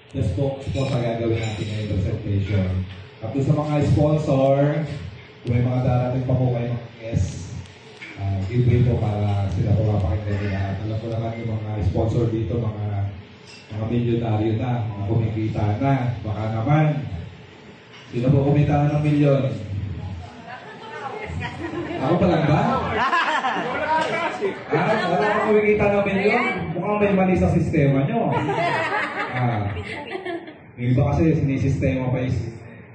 Just po sa gagawin natin ngayong presentation. At sa mga sponsor, kung may mga darating pa po kayo mga guests, giveaway po para sila po mapakinggan nila. At alam ko naman yung mga sponsor dito, mga milyonaryo na, mga kumikita na. Baka naman, sino po kumita na ng milyon? Ako pa lang ba? Wala pa kumikita ng milyon? Mukhang may mali sa sistema nyo. Yung iba kasi sinisistema pa yung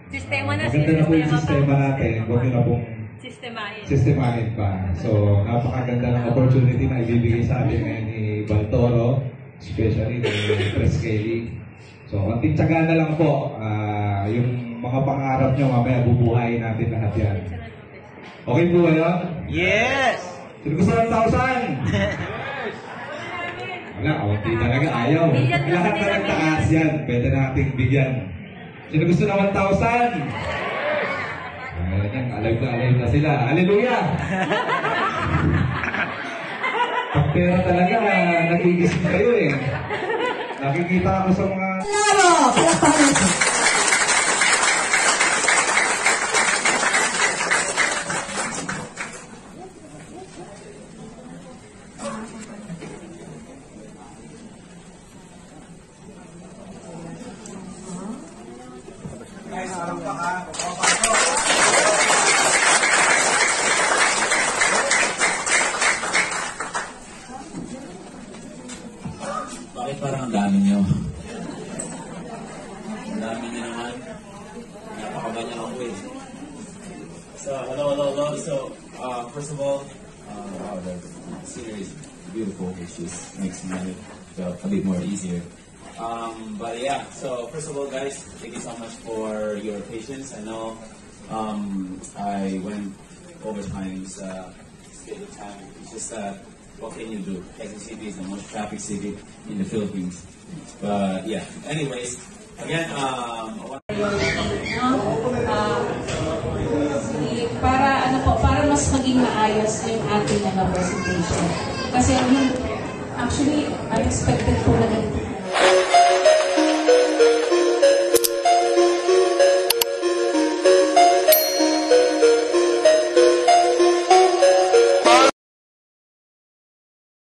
sistema na maganda na po yung sistema natin. Huwag nyo na pong sistemahin pa. So, napakaganda ng opportunity na ibibigay sa atin ngayon ni Baltoro, especially ni Press Kelly. So, konting tsaga na lang po. Yung mga pangarap nyo, mamaya bubuhayin natin lahat yan. Okay po ba yun? Yes! Sino gusto ng 1,000? Wala, kaunti talaga. Ayaw. Lahat na nagtaas yan. Pwede nating bigyan. Sino gusto ng 1,000? Ayan, alive na sila. Hallelujah! Pag pera talaga, nagigising kayo eh. Nakikita ako sa mga... Claro! Palakpakan natin. Guys, alam pa ka. Bakit parang ang dami nyo? Ang dami nyo naman. Napakaganyan ako eh. So, hello. So, first of all, wow, the series is beautiful, which just makes me feel a bit more easier. But yeah, so first of all, guys, thank you so much for your patience. I know I went overtime scheduled time. It's just that, what can you do? Quezon City is the most traffic city in the Philippines. But yeah, anyways, again, para mas maging maayos yung ating presentation. Kasi actually, unexpected po na